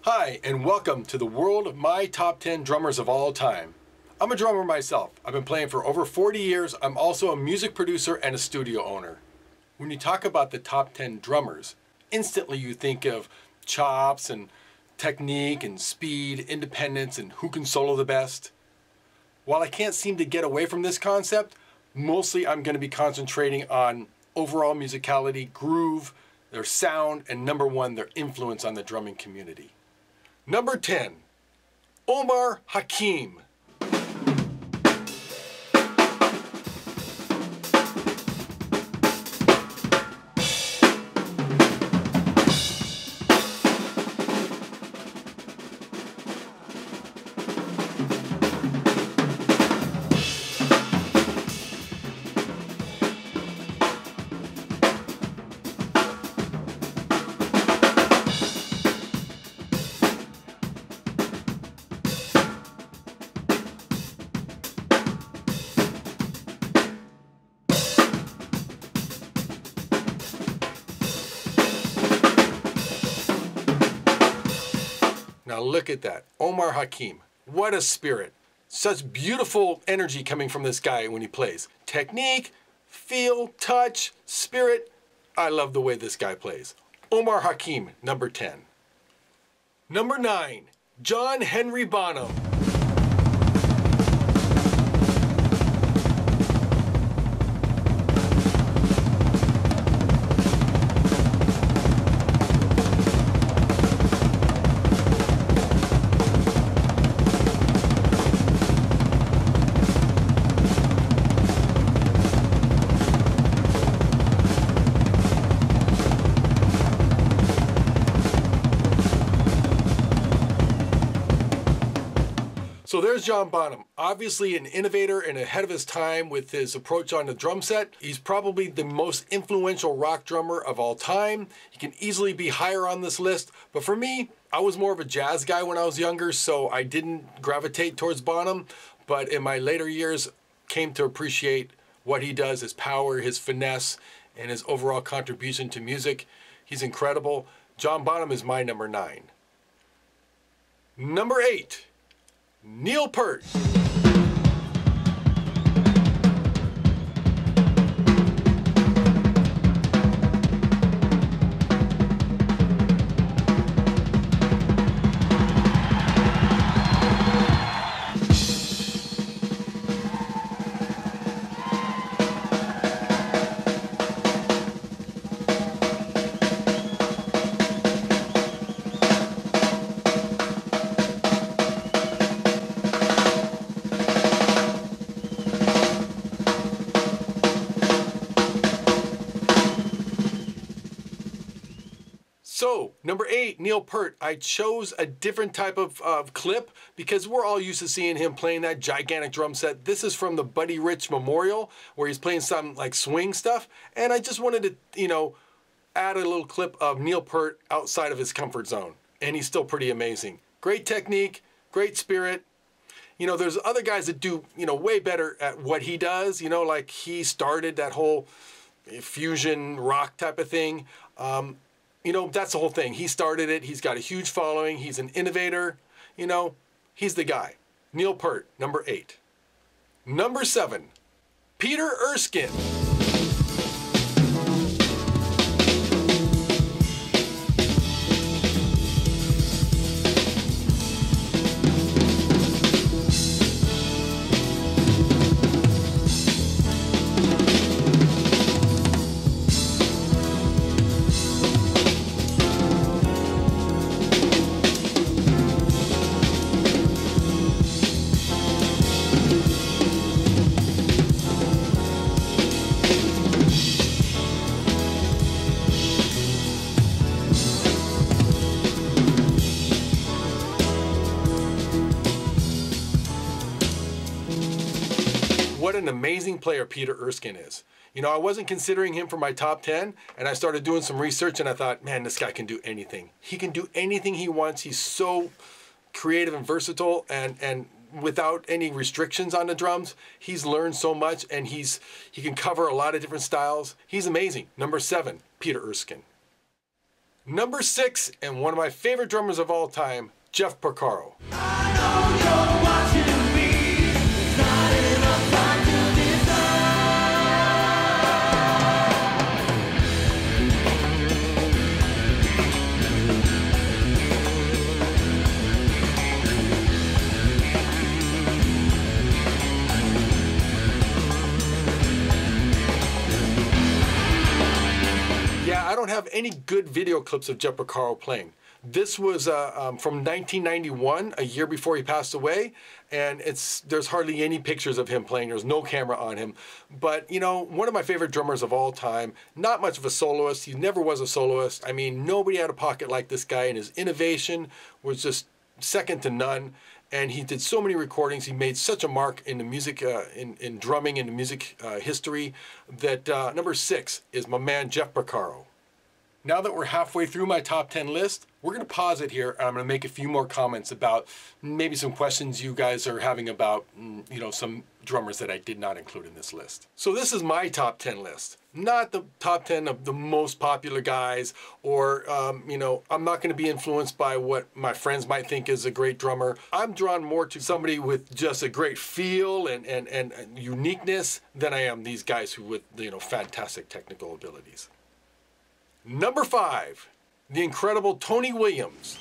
Hi, and welcome to the world of my top 10 drummers of all time. I'm a drummer myself. I've been playing for over 40 years. I'm also a music producer and a studio owner. When you talk about the top 10 drummers, instantly you think of chops and technique and speed, independence, and who can solo the best. While I can't seem to get away from this concept, mostly I'm going to be concentrating on overall musicality, groove, their sound, and number one, their influence on the drumming community. Number 10, Omar Hakim. Now look at that, Omar Hakim. What a spirit. Such beautiful energy coming from this guy when he plays. Technique, feel, touch, spirit. I love the way this guy plays. Omar Hakim, number 10. Number 9, John Henry Bonham. So there's John Bonham, obviously an innovator and ahead of his time with his approach on the drum set. He's probably the most influential rock drummer of all time. He can easily be higher on this list, but for me, I was more of a jazz guy when I was younger, so I didn't gravitate towards Bonham, but in my later years, came to appreciate what he does, his power, his finesse, and his overall contribution to music. He's incredible. John Bonham is my number 9. Number 8. Neil Peart. So, number 8, Neil Peart. I chose a different type of clip because we're all used to seeing him playing that gigantic drum set. This is from the Buddy Rich Memorial where he's playing some like swing stuff. And I just wanted to, add a little clip of Neil Peart outside of his comfort zone. And he's still pretty amazing. Great technique, great spirit. There's other guys that do, way better at what he does. Like he started that whole fusion rock type of thing. That's the whole thing. He started it. He's got a huge following. He's an innovator. He's the guy. Neil Peart, number 8. Number 7, Peter Erskine. What an amazing player Peter Erskine is. I wasn't considering him for my top 10, and I started doing some research, and I thought, man, this guy can do anything. He can do anything he wants. He's so creative and versatile, and without any restrictions on the drums. He's learned so much, and he can cover a lot of different styles. He's amazing. Number 7, Peter Erskine. Number 6, and one of my favorite drummers of all time, Jeff Porcaro. I don't have any good video clips of Jeff Porcaro playing. This was from 1991, a year before he passed away, and there's hardly any pictures of him playing. There's no camera on him. But, you know, one of my favorite drummers of all time, not much of a soloist. He never was a soloist. I mean, nobody had a pocket like this guy, and his innovation was just second to none. And he did so many recordings. He made such a mark in the music, in drumming and music history, that number 6 is my man Jeff Porcaro. Now that we're halfway through my top 10 list, we're going to pause it here, and I'm going to make a few more comments about maybe some questions you guys are having about, you know, some drummers that I did not include in this list. So this is my top 10 list, not the top 10 of the most popular guys, or, you know, I'm not going to be influenced by what my friends might think is a great drummer. I'm drawn more to somebody with just a great feel and uniqueness than I am these guys who with, you know, fantastic technical abilities. Number 5, the incredible Tony Williams.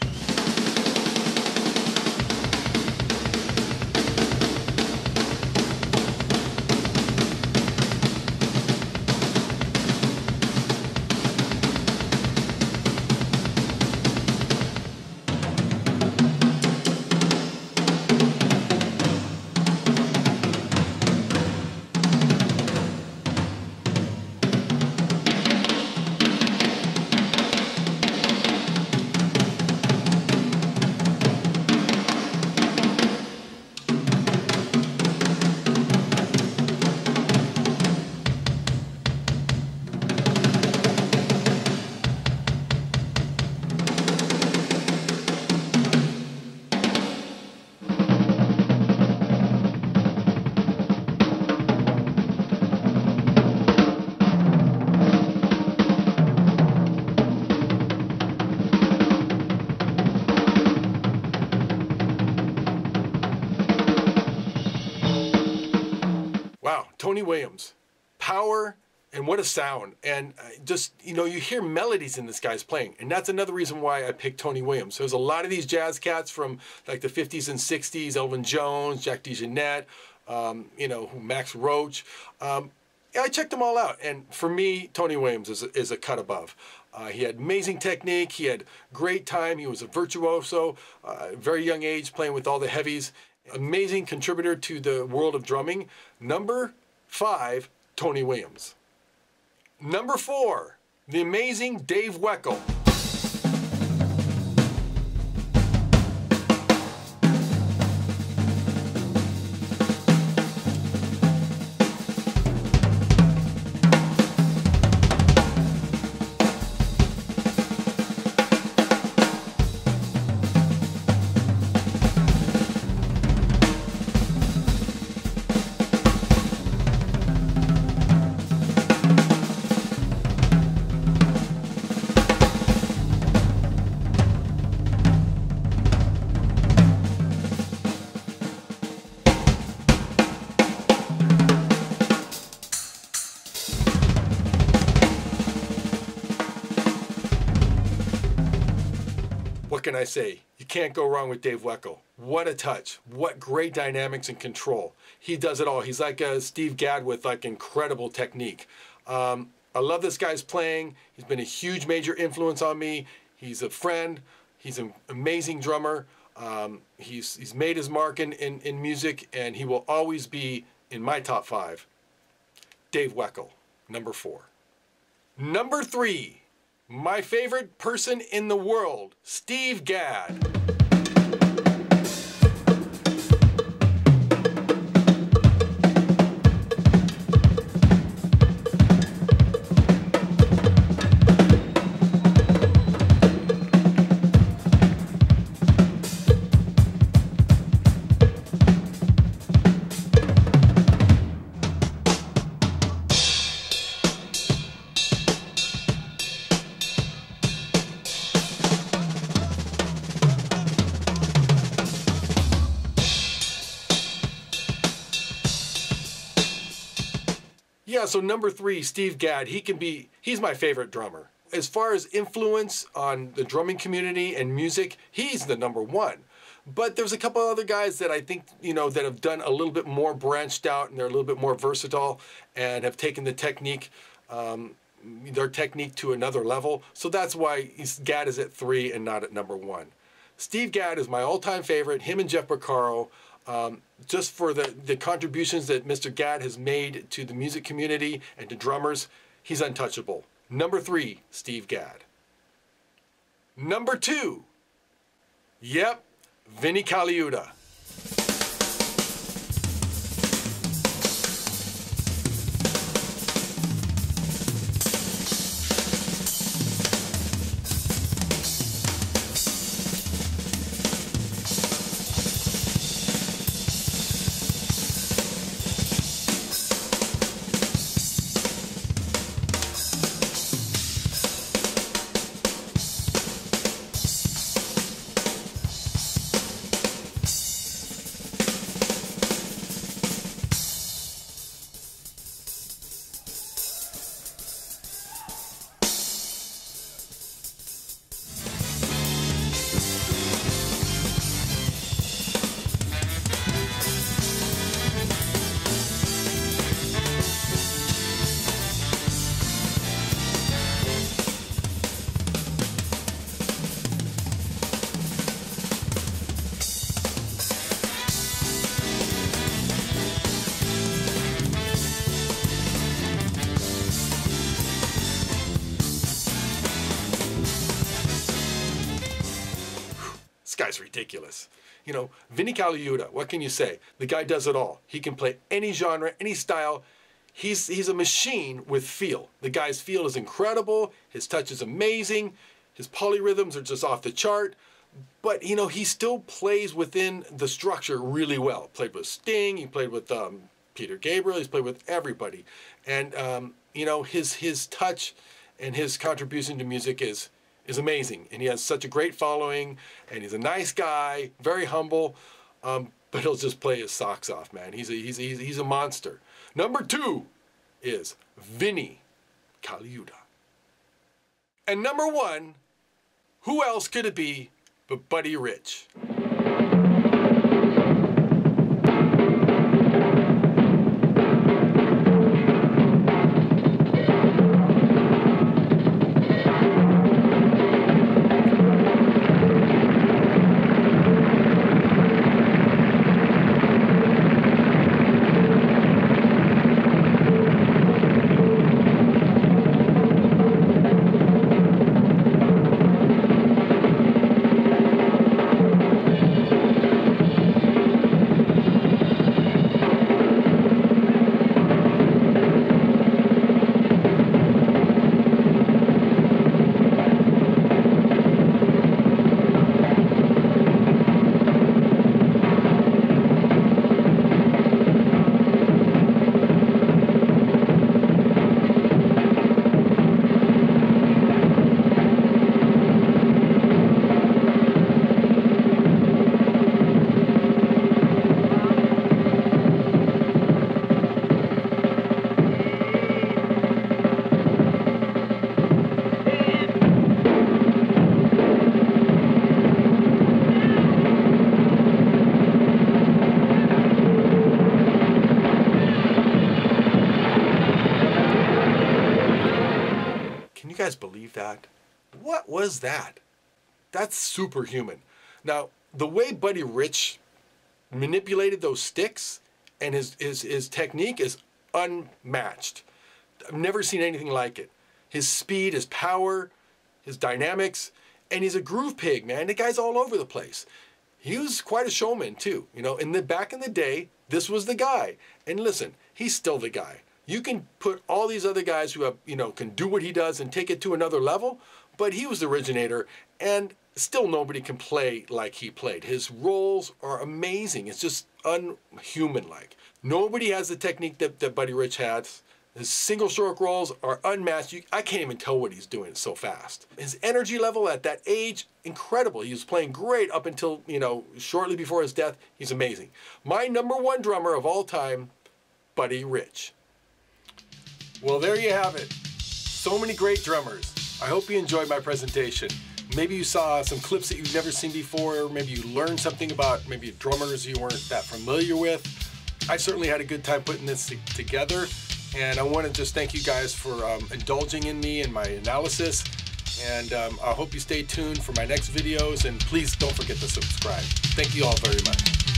Wow, Tony Williams, power, and what a sound. And just, you know, you hear melodies in this guy's playing. And that's another reason why I picked Tony Williams. There's a lot of these jazz cats from like the 50s and 60s, Elvin Jones, Jack DeJohnette, you know, Max Roach. I checked them all out. And for me, Tony Williams is a cut above. He had amazing technique. He had great time. He was a virtuoso, very young age, playing with all the heavies. Amazing contributor to the world of drumming. Number 5, Tony Williams. Number 4, the amazing Dave Weckl. What can I say? You can't go wrong with Dave Weckl. What a touch. What great dynamics and control. He does it all. He's like a Steve Gadd with like incredible technique. I love this guy's playing. He's been a huge major influence on me. He's a friend. He's an amazing drummer. He's made his mark in music, and he will always be in my top 5. Dave Weckl, number 4. Number 3. My favorite person in the world, Steve Gadd. Yeah, so number 3, Steve Gadd, he's my favorite drummer. As far as influence on the drumming community and music, he's the number 1. But there's a couple other guys that I think, that have done a little bit more branched out, and they're a little bit more versatile and have taken the technique, their technique to another level. So that's why Gadd is at 3 and not at number 1. Steve Gadd is my all-time favorite, him and Jeff Porcaro. Just for the contributions that Mr. Gadd has made to the music community and to drummers, he's untouchable. Number 3, Steve Gadd. Number 2, yep, Vinnie Colaiuta. This guy's ridiculous. Vinnie Colaiuta, what can you say? The guy does it all. He can play any genre, any style. He's a machine with feel. The guy's feel is incredible. His touch is amazing. His polyrhythms are just off the chart. But, he still plays within the structure really well. Played with Sting. He played with Peter Gabriel. He's played with everybody. And, his touch and his contribution to music is amazing, and he has such a great following, and he's a nice guy, very humble, but he'll just play his socks off, man. He's a monster. Number 2 is Vinnie Colaiuta. And number 1, who else could it be but Buddy Rich? You guys believe that? What was that? That's superhuman. Now, the way Buddy Rich manipulated those sticks and his technique is unmatched. I've never seen anything like it. His speed, his power, his dynamics, and he's a groove pig, man. The guy's all over the place. He was quite a showman too, back in the day, this was the guy. And listen, he's still the guy. You can put all these other guys who have, can do what he does and take it to another level, but he was the originator, and still nobody can play like he played. His rolls are amazing. It's just unhuman-like. Nobody has the technique that Buddy Rich has. His single stroke rolls are unmatched. I can't even tell what he's doing, it's so fast. His energy level at that age, incredible. He was playing great up until, shortly before his death. He's amazing. My number 1 drummer of all time, Buddy Rich. Well, there you have it. So many great drummers. I hope you enjoyed my presentation. Maybe you saw some clips that you've never seen before. Maybe you learned something about maybe drummers you weren't that familiar with. I certainly had a good time putting this together, and I want to just thank you guys for indulging in me and my analysis. And I hope you stay tuned for my next videos, and please don't forget to subscribe. Thank you all very much.